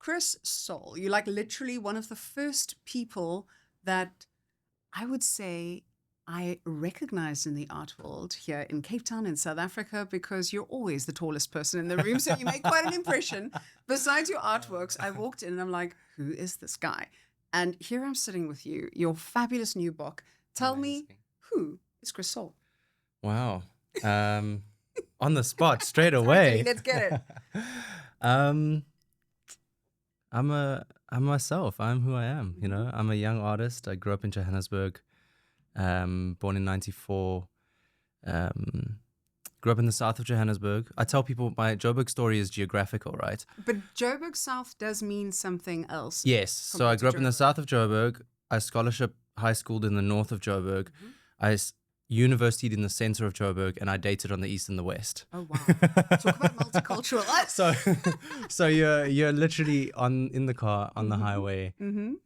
Chris Soal, you're like literally one of the first people that I would say I recognized in the art world here in Cape Town in South Africa, because you're always the tallest person in the room. So you make quite an impression. Besides your artworks, I walked in and I'm like, who is this guy? And here I'm sitting with you, your fabulous new book. Tell me, who is Chris Soal? Wow. On the spot, straight away. Let's get it. I'm myself. I'm who I am. You know, I'm a young artist. I grew up in Johannesburg, born in '94. Grew up in the south of Johannesburg. I tell people my Joburg story is geographical, right? But Joburg South does mean something else. Yes. So I grew up in the south of Joburg. I scholarship high schooled in the north of Joburg. I universitied in the center of Joburg, and I dated on the east and the west. Oh wow! Talk about multicultural. So you're literally in the car on the highway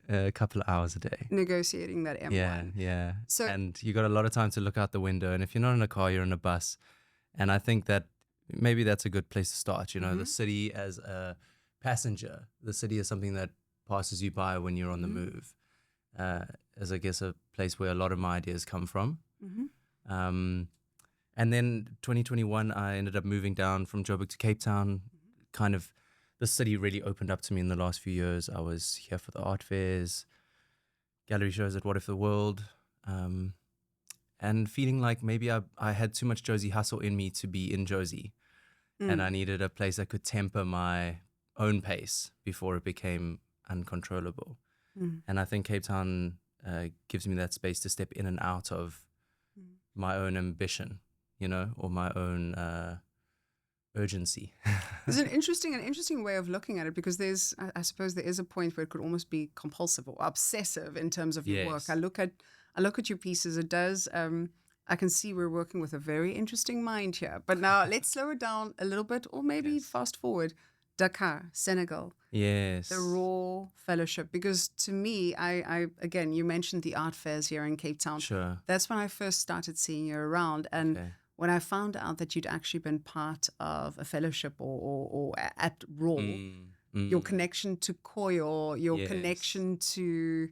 a couple of hours a day, negotiating that M1. Yeah. So, and you got a lot of time to look out the window. And if you're not in a car, you're in a bus. And I think that maybe that's a good place to start. You know, the city as a passenger, the city is something that passes you by when you're on the move. As I guess a place where a lot of my ideas come from. And then 2021, I ended up moving down from Joburg to Cape Town. Kind of, the city really opened up to me in the last few years. I was here for the art fairs, gallery shows at What If the World, and feeling like maybe I had too much Josie hustle in me to be in Josie. And I needed a place that could temper my own pace before it became uncontrollable. And I think Cape Town gives me that space to step in and out of my own ambition, you know, or my own urgency. It's an interesting way of looking at it, because I suppose there is a point where it could almost be compulsive or obsessive in terms of your work. I look at your pieces. It does. I can see we're working with a very interesting mind here. But now let's slow it down a little bit, or maybe fast forward. Dakar, Senegal. Yes. The Raw Fellowship. Because to me, I again, you mentioned the art fairs here in Cape Town. Sure. That's when I first started seeing you around. And when I found out that you'd actually been part of a fellowship or at Raw, your connection to Koyo, your connection to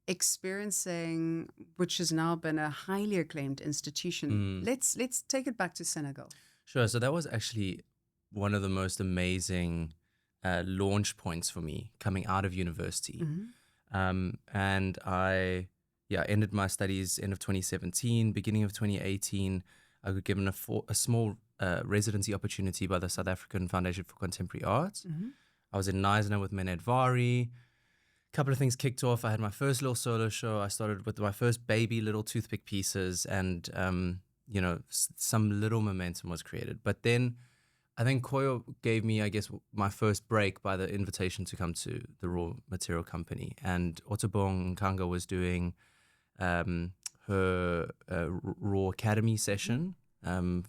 experiencing, which has now been a highly acclaimed institution. Let's take it back to Senegal. Sure. So that was actually one of the most amazing launch points for me coming out of university. And I ended my studies end of 2017, beginning of 2018. I got given a small residency opportunity by the South African Foundation for Contemporary Art. I was in Knysna with Mened Vari. A couple of things kicked off. I had my first little solo show. I started with my first baby little toothpick pieces, and you know, some little momentum was created. But then I think Koyo gave me, I guess, my first break by the invitation to come to the Raw Material Company. And Otobong Nkanga was doing her Raw Academy session,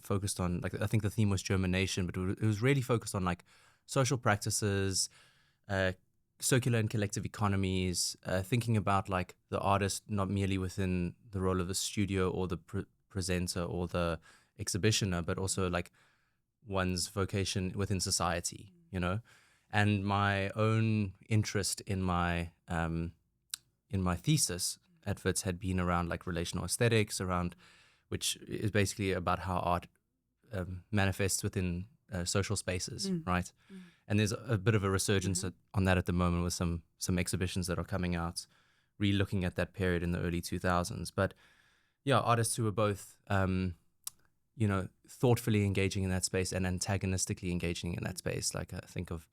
focused on, like, I think the theme was germination, but it was really focused on, like, social practices, circular and collective economies, thinking about, like, the artist not merely within the role of the studio or the presenter or the exhibitioner, but also, like, one's vocation within society, you know. And my own interest in my thesis at Wits had been around, like, relational aesthetics, around, which is basically about how art manifests within social spaces, right? And there's a bit of a resurgence on that at the moment, with some exhibitions that are coming out, re-looking at that period in the early 2000s. But yeah, artists who were both you know, thoughtfully engaging in that space and antagonistically engaging in that space. Like, I think of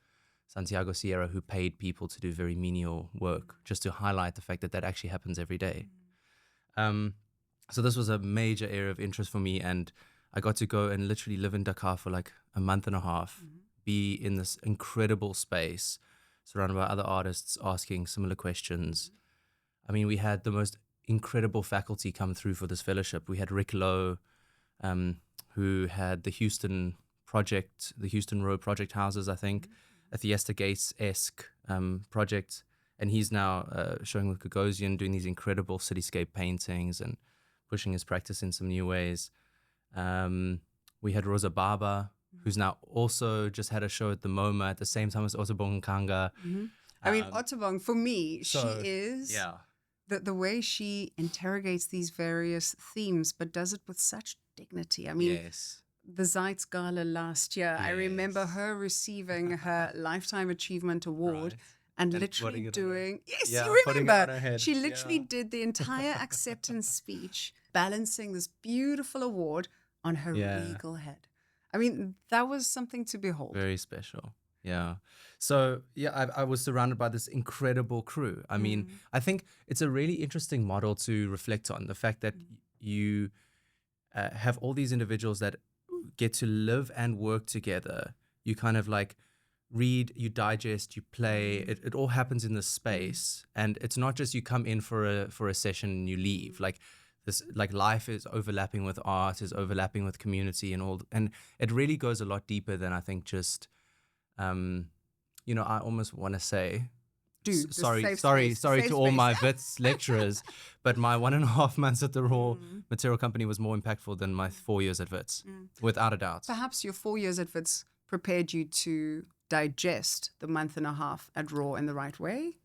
Santiago Sierra, who paid people to do very menial work just to highlight the fact that that actually happens every day. So this was a major area of interest for me, and I got to go and literally live in Dakar for like a month and a half, be in this incredible space, surrounded by other artists asking similar questions. I mean, we had the most incredible faculty come through for this fellowship. We had Rick Lowe, who had the Houston project, the Houston Row project houses, I think, a Fiesta Gates-esque project. And he's now showing with Gagosian, doing these incredible cityscape paintings and pushing his practice in some new ways. We had Rosa Baba, who's now also just had a show at the MoMA at the same time as Otobong Kanga. I mean, Otobong, for me, so, she is yeah. the way she interrogates these various themes, but does it with such dignity. I mean, the Zeitz Gala last year, I remember her receiving her Lifetime Achievement Award. And literally doing, you remember, she literally did the entire acceptance speech, balancing this beautiful award on her regal head. I mean, that was something to behold. Very special. Yeah. So, I was surrounded by this incredible crew. I mean, I think it's a really interesting model to reflect on, the fact that you have all these individuals that get to live and work together. You kind of like read, you digest, you play. It all happens in this space, and it's not just you come in for a session and you leave. Like this, like life is overlapping with art, is overlapping with community, and it really goes a lot deeper than I think just. I almost want to say. Sorry to all my Wits lecturers, but my 1.5 months at the Raw Material Company was more impactful than my 4 years at Wits, without a doubt. Perhaps your 4 years at Wits prepared you to digest the 1.5 at Raw in the right way.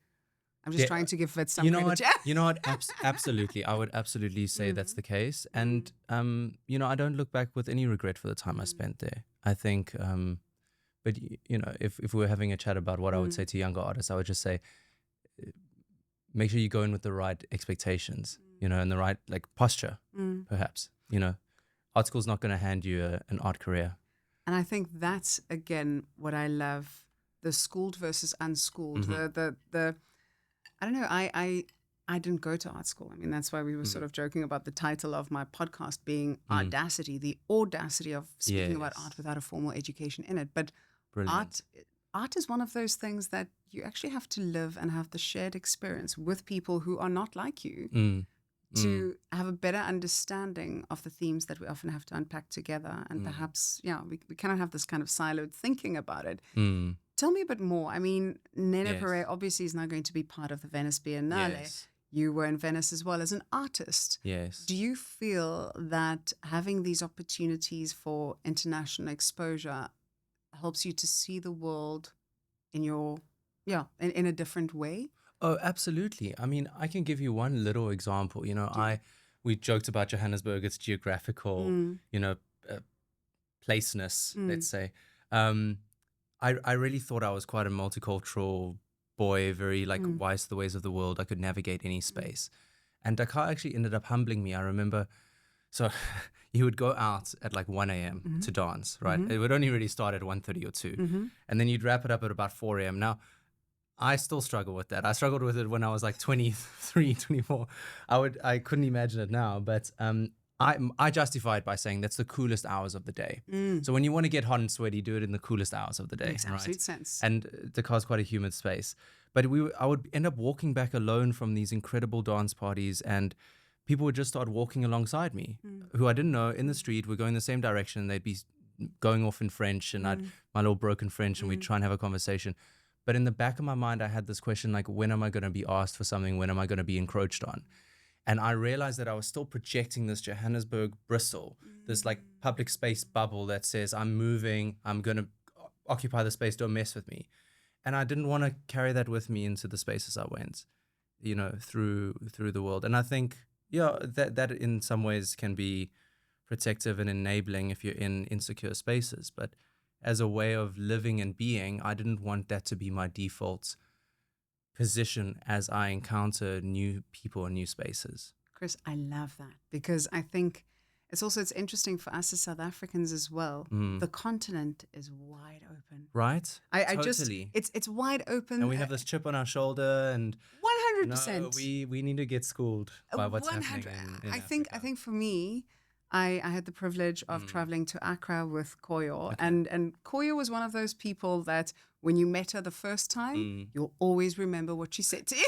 I'm just trying to give Wits some credit. You know what? Absolutely. I would absolutely say that's the case. And, I don't look back with any regret for the time I spent there. I think... But, if we were having a chat about what I would say to younger artists, I would just say, make sure you go in with the right expectations, and the right posture, perhaps. Art school's not going to hand you an art career. And I think that's, again, what I love, the schooled versus unschooled. The I don't know, I didn't go to art school. I mean, that's why we were sort of joking about the title of my podcast being Artdacity, the audacity of speaking about art without a formal education in it. But art is one of those things that you actually have to live and have the shared experience with people who are not like you to have a better understanding of the themes that we often have to unpack together. And perhaps, we cannot have this kind of siloed thinking about it. Tell me a bit more. I mean, Nene Pere obviously is now going to be part of the Venice Biennale. Yes. You were in Venice as well as an artist. Yes. Do you feel that having these opportunities for international exposure helps you to see the world in in a different way? Oh, absolutely. I mean, I can give you one little example. We joked about Johannesburg, its geographical, placeness, let's say. I really thought I was quite a multicultural boy, very wise to the ways of the world. I could navigate any space. And Dakar actually ended up humbling me. I remember, so you would go out at 1 a.m. to dance, right? It would only really start at 1:30 or 2. And then you'd wrap it up at about 4 a.m. Now, I still struggle with that. I struggled with it when I was 23, 24. I couldn't imagine it now, but I justify it by saying that's the coolest hours of the day. So when you want to get hot and sweaty, do it in the coolest hours of the day. Makes absolute sense. And Dakar's quite a humid space. But I would end up walking back alone from these incredible dance parties, and people would just start walking alongside me, who I didn't know, in the street. We're going the same direction. They'd be going off in French, and I'd my little broken French, and we'd try and have a conversation. But in the back of my mind, I had this question, when am I going to be asked for something? When am I going to be encroached on? And I realized that I was still projecting this Johannesburg bristle, this public space bubble that says, I'm moving, I'm going to occupy the space, don't mess with me. And I didn't want to carry that with me into the spaces I went, through the world. And I think, that in some ways can be protective and enabling if you're in insecure spaces. But as a way of living and being, I didn't want that to be my default position as I encounter new people and new spaces. Chris, I love that, because I think it's interesting for us as South Africans as well. The continent is wide open. Right? Totally. It's wide open. And we have this chip on our shoulder, and 100%. We need to get schooled by what's 100. happening in I think for me, I had the privilege of traveling to Accra with Koyo. Okay. And Koyo was one of those people that when you met her the first time, you'll always remember what she said to you.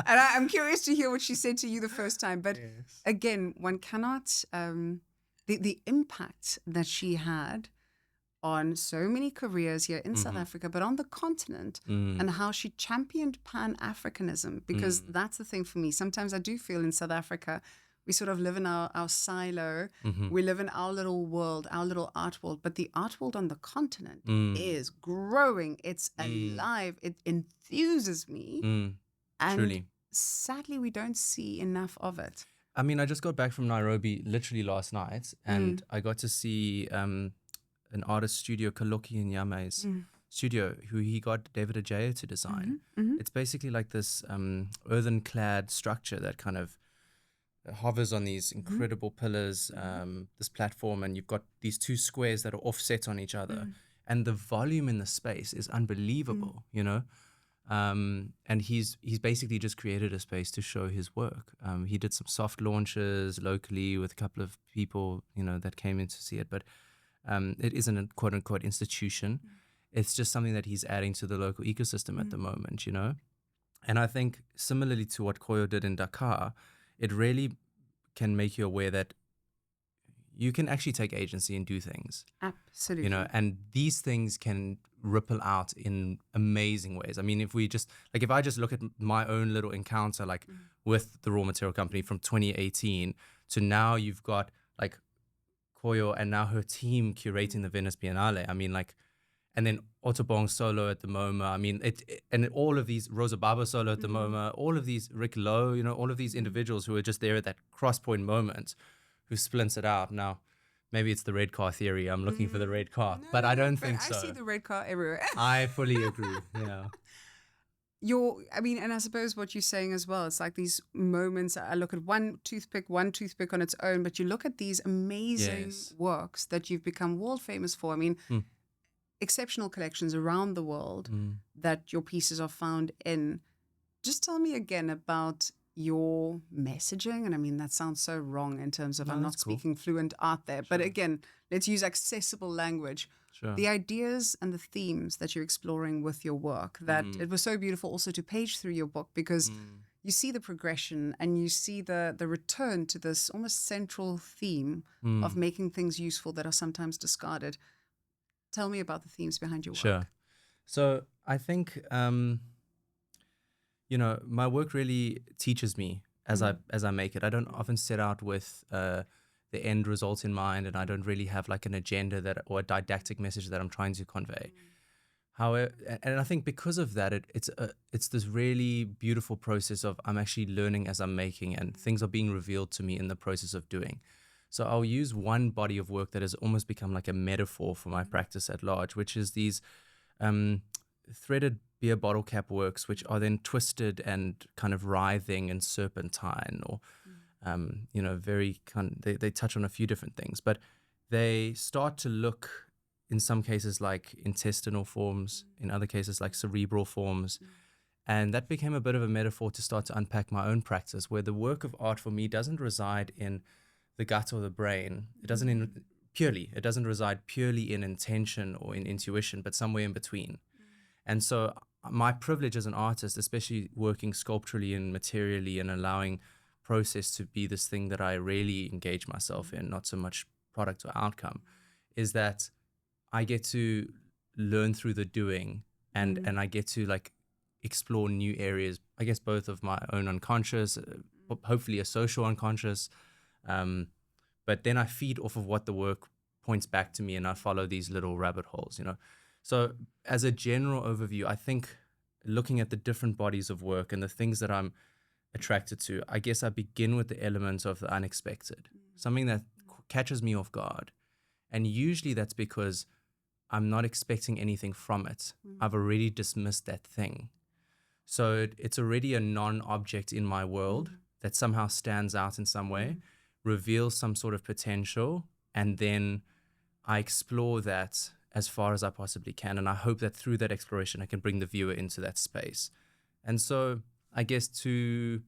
And I'm curious to hear what she said to you the first time. But again, one cannot, the impact that she had on so many careers here in South Africa, but on the continent, and how she championed Pan-Africanism, because that's the thing for me. Sometimes I do feel in South Africa, we sort of live in our silo. We live in our little world, our little art world. But the art world on the continent is growing. It's alive. It enthuses me. And Truly. sadly, we don't see enough of it. I mean, I just got back from Nairobi literally last night, and I got to see an artist studio, Kaloki Nyame's studio, who he got David Ajaya to design. It's basically like this earthen-clad structure that kind of hovers on these incredible pillars, this platform, and you've got these two squares that are offset on each other. And the volume in the space is unbelievable, you know? And he's basically just created a space to show his work. He did some soft launches locally with a couple of people, you know, that came in to see it. But it isn't a quote-unquote institution. It's just something that he's adding to the local ecosystem at the moment, you know? And I think similarly to what Koyo did in Dakar, it really can make you aware that you can actually take agency and do things. Absolutely. You know, and these things can ripple out in amazing ways. I mean, if I just look at my own little encounter, like with the raw material company from 2018 to now, you've got like Koyo and now her team curating the Venice Biennale. I mean, like, and then Otobong solo at the MoMA. I mean, and all of these, Rosa Baba solo at the MoMA, all of these, Rick Lowe, you know, all of these individuals who are just there at that crosspoint moment, who splints it out. Now, maybe it's the red car theory. I'm looking for the red car, but I don't think so. I see the red car everywhere. I fully agree. Yeah. And I suppose what you're saying as well, it's like these moments. I look at one toothpick on its own, but you look at these amazing works that you've become world famous for. I mean, exceptional collections around the world that your pieces are found in. Just tell me again about your messaging. And I mean, that sounds so wrong in terms of I'm not speaking fluent art there. Sure. But again, let's use accessible language. Sure. The ideas and the themes that you're exploring with your work, that it was so beautiful also to page through your book, because you see the progression and you see the return to this almost central theme of making things useful that are sometimes discarded. Tell me about the themes behind your work. Sure. So I think, you know, my work really teaches me as I make it. I don't often set out with the end result in mind, and I don't really have like an agenda or a didactic message that I'm trying to convey. However, and I think because of that, it's this really beautiful process of I'm actually learning as I'm making, and things are being revealed to me in the process of doing. So I'll use one body of work that has almost become like a metaphor for my practice at large, which is these threaded beer bottle cap works, which are then twisted and kind of writhing and serpentine, or you know, very they touch on a few different things, but they start to look in some cases like intestinal forms, in other cases like cerebral forms. And that became a bit of a metaphor to start to unpack my own practice, where the work of art for me doesn't reside in the gut or the brain. It doesn't reside purely in intention or in intuition, but somewhere in between. And so my privilege as an artist, especially working sculpturally and materially and allowing process to be this thing that I really engage myself in, not so much product or outcome, is that I get to learn through the doing, and I get to like explore new areas, I guess both of my own unconscious, hopefully a social unconscious, but then I feed off of what the work points back to me, and I follow these little rabbit holes, you know. So as a general overview, I think looking at the different bodies of work and the things that I'm attracted to, I guess I begin with the element of the unexpected, something that catches me off guard. And usually that's because I'm not expecting anything from it. I've already dismissed that thing. So it's already a non-object in my world that somehow stands out in some way, reveals some sort of potential, and then I explore that as far as I possibly can. And I hope that through that exploration, I can bring the viewer into that space. And so I guess to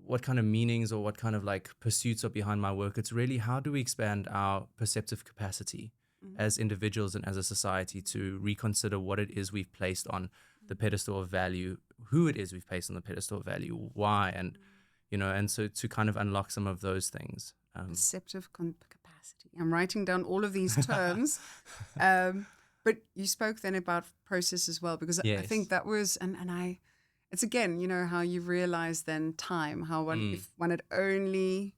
what kind of meanings or what kind of like pursuits are behind my work, it's really how do we expand our perceptive capacity as individuals and as a society to reconsider what it is we've placed on the pedestal of value, who it is we've placed on the pedestal of value, why, and, you know, and so to kind of unlock some of those things. Perceptive capacity. I'm writing down all of these terms. But you spoke then about process as well, because I think that was, it's again, how you realize then time, how if one had only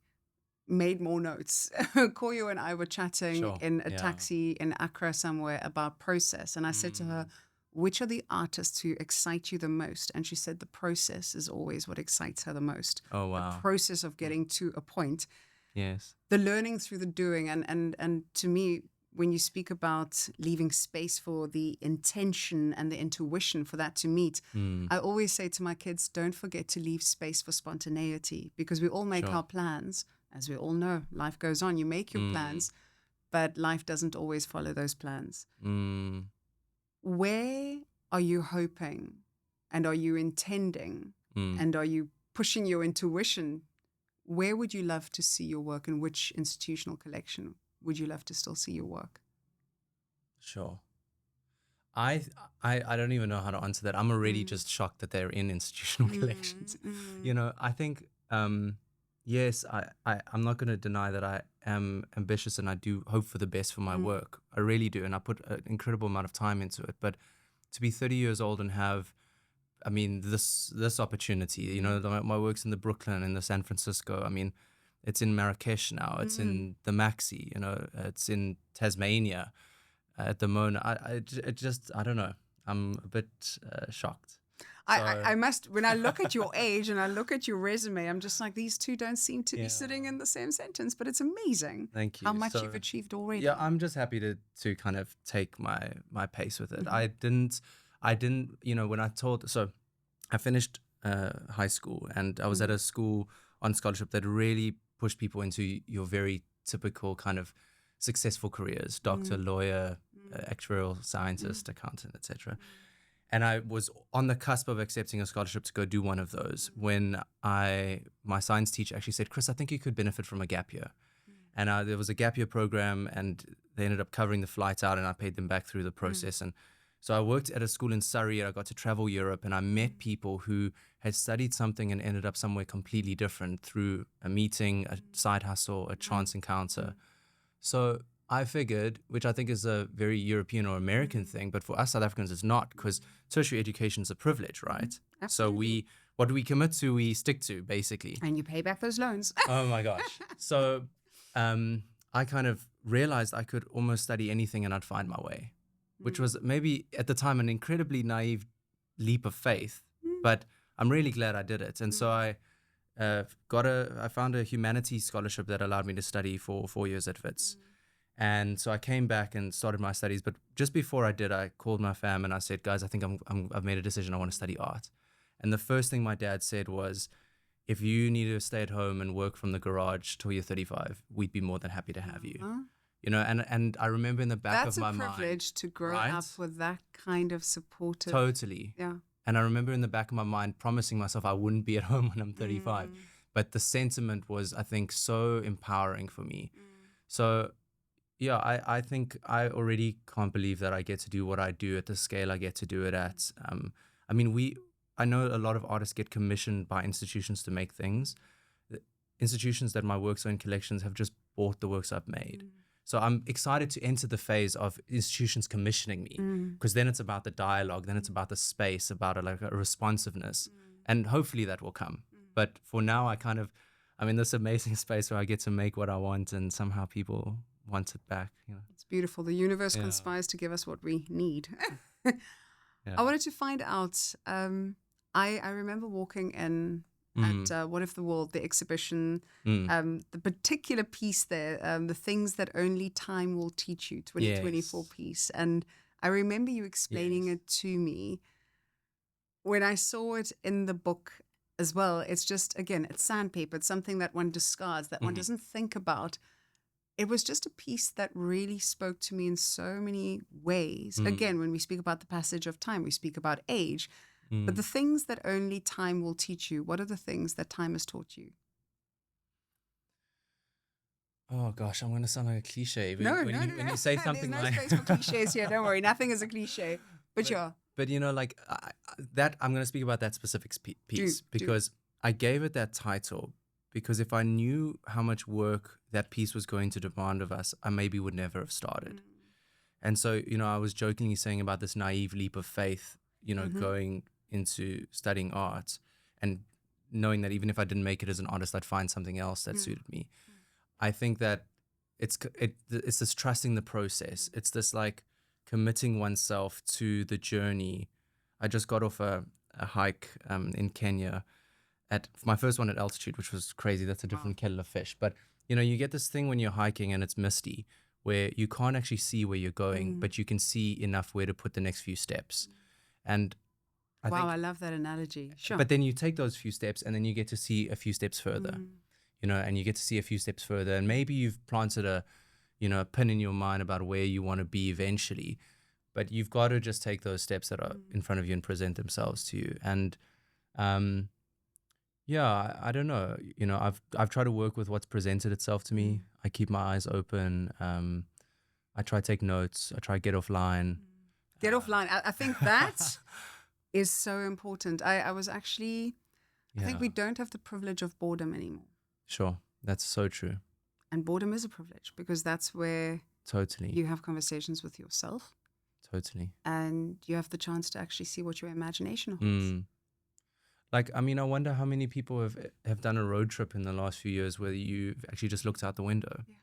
made more notes. Koyo and I were chatting Sure. in a Yeah. taxi in Accra somewhere about process. And I said to her, which are the artists who excite you the most? And she said the process is always what excites her the most. Oh, wow. The process of getting to a point. Yes. The learning through the doing. And to me, when you speak about leaving space for the intention and the intuition for that to meet, I always say to my kids, don't forget to leave space for spontaneity, because we all make our plans. As we all know, life goes on. You make your plans, but life doesn't always follow those plans. Where are you hoping, and are you intending, and are you pushing your intuition? Where would you love to see your work, and which institutional collection would you love to still see your work? Sure. I don't even know how to answer that. I'm already just shocked that they're in institutional collections. I think, yes, I'm not going to deny that I am ambitious and I do hope for the best for my work. I really do. And I put an incredible amount of time into it. But to be 30 years old and have, this opportunity, my work's in the Brooklyn, in the San Francisco. It's in Marrakesh now. It's in the Maxi, it's in Tasmania at the moment. I don't know. I'm a bit shocked. I must, when I look at your age and I look at your resume, I'm just like, these two don't seem to be sitting in the same sentence, but it's amazing. Thank you. How much you've achieved already. Yeah, I'm just happy to kind of take my pace with it. I didn't, when I finished high school, and I was at a school on scholarship that really pushed people into your very typical kind of successful careers: doctor, lawyer, actuarial scientist, accountant, etc. And I was on the cusp of accepting a scholarship to go do one of those when my science teacher actually said, Chris, I think you could benefit from a gap year. And there was a gap year program, and they ended up covering the flights out, and I paid them back through the process. And so I worked at a school in Surrey. I got to travel Europe, and I met people who had studied something and ended up somewhere completely different through a meeting, a side hustle, a chance encounter. So I figured, which I think is a very European or American thing, but for us South Africans it's not, because tertiary education is a privilege, right? Absolutely. So what we commit to, we stick to, basically. And you pay back those loans. Oh my gosh. So I kind of realized I could almost study anything and I'd find my way, which was maybe at the time an incredibly naive leap of faith, but I'm really glad I did it. And so I found a humanities scholarship that allowed me to study for 4 years at Wits. And so I came back and started my studies. But just before I did, I called my fam and I said, guys, I think I've made a decision. I want to study art. And the first thing my dad said was, if you need to stay at home and work from the garage till you're 35, we'd be more than happy to have you. And I remember in the back of my mind. That's a privilege to grow up with that kind of supportive. Totally. Yeah. And I remember in the back of my mind promising myself I wouldn't be at home when I'm 35. But the sentiment was, I think, so empowering for me. So, yeah, I think I already can't believe that I get to do what I do at the scale I get to do it at. I know a lot of artists get commissioned by institutions to make things. The institutions that my works are in collections have just bought the works I've made. So I'm excited to enter the phase of institutions commissioning me, because then it's about the dialogue, then it's about the space, about a responsiveness, and hopefully that will come. But for now, I'm in this amazing space where I get to make what I want, and somehow people want it back. It's beautiful. The universe conspires to give us what we need. I wanted to find out, I remember walking in at What If the World, the exhibition, the particular piece there, the things that only time will teach you, 2024 piece. And I remember you explaining it to me. When I saw it in the book as well, it's just, again, it's sandpaper. It's something that one discards, that one doesn't think about. It was just a piece that really spoke to me in so many ways. Again, when we speak about the passage of time, we speak about age. But the things that only time will teach you, what are the things that time has taught you? Oh, gosh, I'm going to sound like a cliche. No. When you say something There's no like... space for cliches here. Don't worry. Nothing is a cliche. But yeah. But, that I'm going to speak about that specific piece because I gave it that title because if I knew how much work that piece was going to demand of us, I maybe would never have started. And so, I was jokingly saying about this naive leap of faith, going into studying art and knowing that even if I didn't make it as an artist, I'd find something else that suited me. I think that it's this trusting the process. It's this like committing oneself to the journey. I just got off a hike in Kenya at my first one at altitude, which was crazy. That's a different kettle of fish. But, you get this thing when you're hiking and it's misty where you can't actually see where you're going, but you can see enough where to put the next few steps. And I think, I love that analogy. Sure. but then you take those few steps and then you get to see a few steps further, and you get to see a few steps further. And maybe you've planted a pin in your mind about where you want to be eventually, but you've got to just take those steps that are in front of you and present themselves to you. And, I don't know, I've tried to work with what's presented itself to me. I keep my eyes open. I try to take notes. I try to get offline. Get offline. I think that is so important. I was actually, I think we don't have the privilege of boredom anymore. Sure. That's so true. And boredom is a privilege because that's where totally you have conversations with yourself. Totally. And you have the chance to actually see what your imagination holds. Like, I mean, I wonder how many people have done a road trip in the last few years where you've actually just looked out the window. Yeah.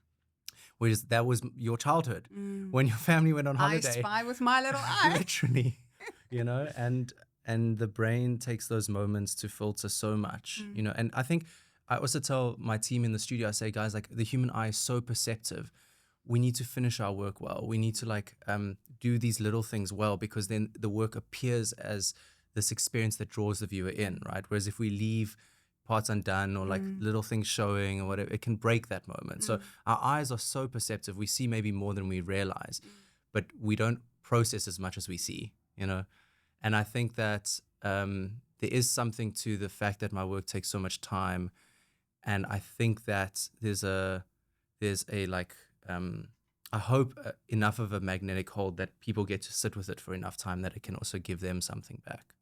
Whereas that was your childhood when your family went on holiday. I spy with my little eye. Literally, and the brain takes those moments to filter so much, and I think I also tell my team in the studio, I say, guys, like the human eye is so perceptive. We need to finish our work well. We need to do these little things well, because then the work appears as this experience that draws the viewer in, right? Whereas if we leave parts undone or little things showing or whatever, it can break that moment. So our eyes are so perceptive. We see maybe more than we realize, but we don't process as much as we see, And I think that there is something to the fact that my work takes so much time. And I think that there's a I hope enough of a magnetic hold that people get to sit with it for enough time that it can also give them something back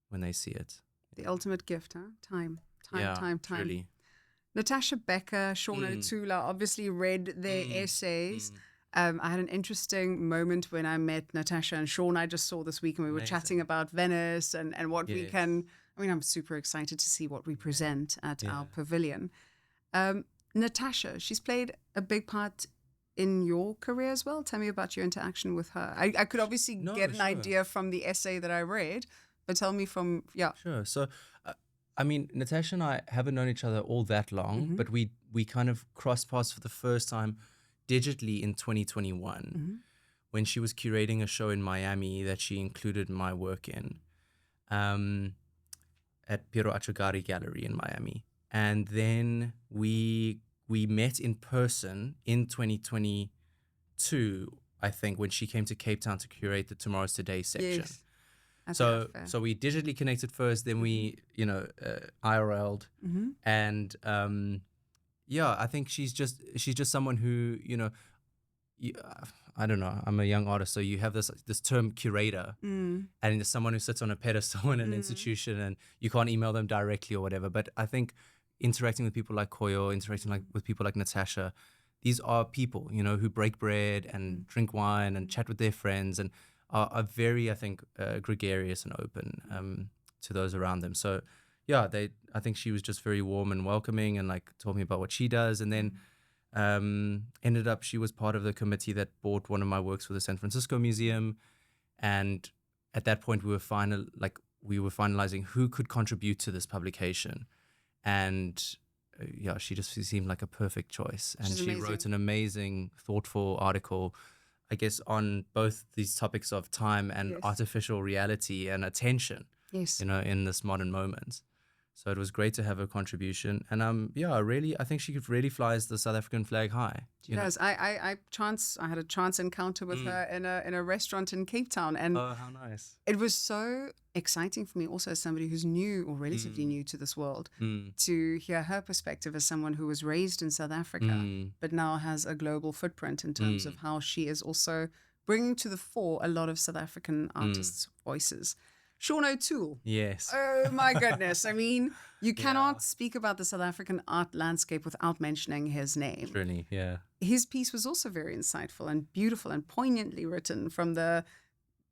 when they see it. The ultimate gift, huh? Time. Really. Natasha Becker, Shaun O'Toole obviously read their essays. I had an interesting moment when I met Natasha and Shaun. I just saw this week, and we were chatting about Venice and what we can. I mean, I'm super excited to see what we present at our pavilion. Natasha, she's played a big part in your career as well. Tell me about your interaction with her. I could obviously get an idea from the essay that I read, but tell me from, Sure. So, I mean, Natasha and I haven't known each other all that long, but we kind of crossed paths for the first time digitally in 2021 when she was curating a show in Miami that she included my work in at Piero Acciugari Gallery in Miami. And then we met in person in 2022, I think, when she came to Cape Town to curate the Tomorrow's Today section. Yes. So we digitally connected first, then we, IRL'd. And I think she's just someone who, I don't know, I'm a young artist, so you have this term curator, and there's someone who sits on a pedestal in an institution and you can't email them directly or whatever. But I think interacting with people like Koyo, interacting with people like Natasha, these are people, who break bread and drink wine and chat with their friends and are very, I think, gregarious and open to those around them. So, I think she was just very warm and welcoming and told me about what she does. And then ended up, she was part of the committee that bought one of my works for the San Francisco Museum. And at that point, we were finalizing who could contribute to this publication. And she just seemed like a perfect choice. And she wrote an amazing, thoughtful article, I guess, on both these topics of time and artificial reality and attention, in this modern moment. So it was great to have her contribution. And I think she really flies the South African flag high. She does. I had a chance encounter with her in a restaurant in Cape Town. And oh, how nice. It was so exciting for me also as somebody who's new or relatively new to this world to hear her perspective as someone who was raised in South Africa but now has a global footprint in terms of how she is also bringing to the fore a lot of South African artists' voices. Shaun O'Toole. Yes. Oh my goodness. I mean, you cannot speak about the South African art landscape without mentioning his name. Really, yeah. His piece was also very insightful and beautiful and poignantly written, from the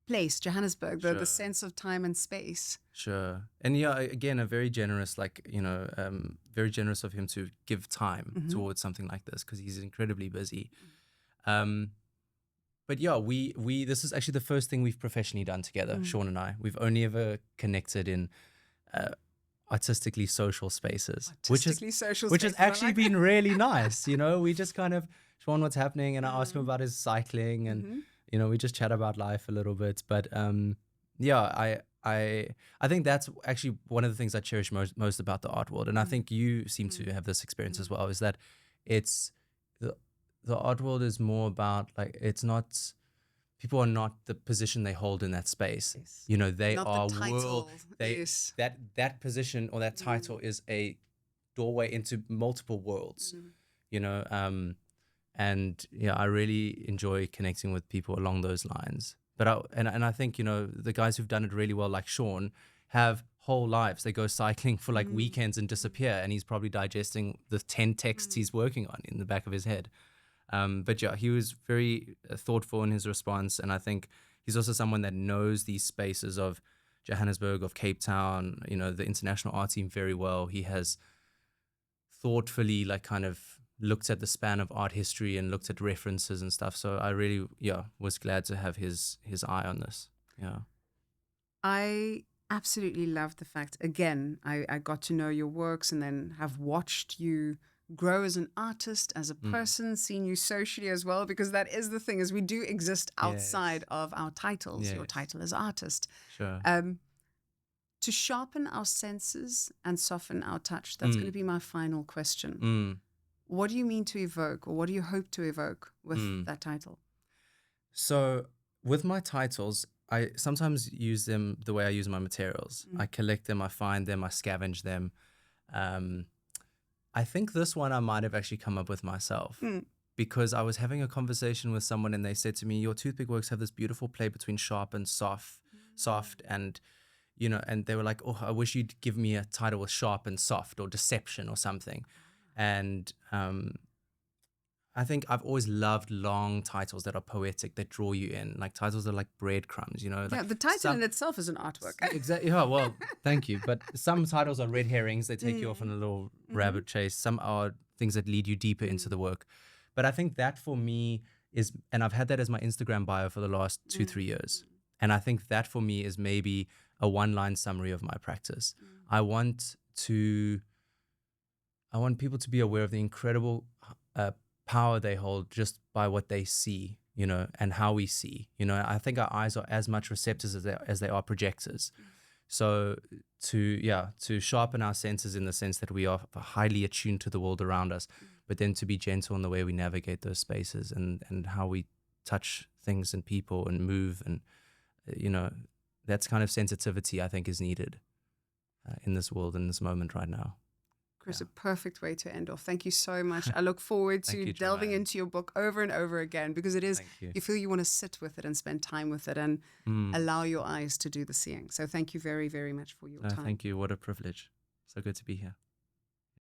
place, Johannesburg, the Sure. sense of time and space. Sure. And yeah, again, a very generous, very generous of him to give time towards something like this, because he's incredibly busy. But yeah, we this is actually the first thing we've professionally done together, Sean and I. We've only ever connected in artistically social spaces, which has actually been really nice. We just kind of, Sean, what's happening, and I ask him about his cycling, and we just chat about life a little bit. But yeah, I think that's actually one of the things I cherish most about the art world, and I think you seem to have this experience as well, is that it's the art world is more about, like, it's not, people are not the position they hold in that space. Yes. They Not are the title. yes. that position or that title is a doorway into multiple worlds. And yeah, I really enjoy connecting with people along those lines. But I think the guys who've done it really well, like Sean, have whole lives. They go cycling for like weekends and disappear, and he's probably digesting the 10 texts he's working on in the back of his head. But yeah, he was very thoughtful in his response, and I think he's also someone that knows these spaces of Johannesburg, of Cape Town, the international art scene very well. He has thoughtfully kind of looked at the span of art history and looked at references and stuff. So I really, was glad to have his eye on this. Yeah. I absolutely love the fact, again, I got to know your works and then have watched you grow as an artist, as a person, seen you socially as well, because that is the thing, is we do exist outside of our titles. Yes. Your title is artist. Sure. To sharpen our senses and soften our touch, that's going to be my final question. What do you mean to evoke, or what do you hope to evoke with that title? So with my titles, I sometimes use them the way I use my materials. I collect them, I find them, I scavenge them. I think this one I might have actually come up with myself, because I was having a conversation with someone and they said to me, your toothpick works have this beautiful play between sharp and soft, and and they were like, oh, I wish you'd give me a title with sharp and soft, or deception or something. And I think I've always loved long titles that are poetic, that draw you in, like titles that are like breadcrumbs, Yeah, like the title in itself is an artwork. Exactly. Oh, well, thank you. But some titles are red herrings. They take you off on a little rabbit chase. Some are things that lead you deeper into the work. But I think that for me is, and I've had that as my Instagram bio for the last 2-3 years. And I think that for me is maybe a one-line summary of my practice. I want people to be aware of the incredible power they hold just by what they see, and how we see. I think our eyes are as much receptors as they are projectors. So to sharpen our senses in the sense that we are highly attuned to the world around us, but then to be gentle in the way we navigate those spaces and how we touch things and people and move, and that's kind of sensitivity I think is needed in this world, in this moment right now. Chris, a perfect way to end off. Thank you so much. I look forward to delving into your book over and over again, because it is, you feel you want to sit with it and spend time with it and allow your eyes to do the seeing. So thank you very, very much for your time. Thank you. What a privilege. So good to be here.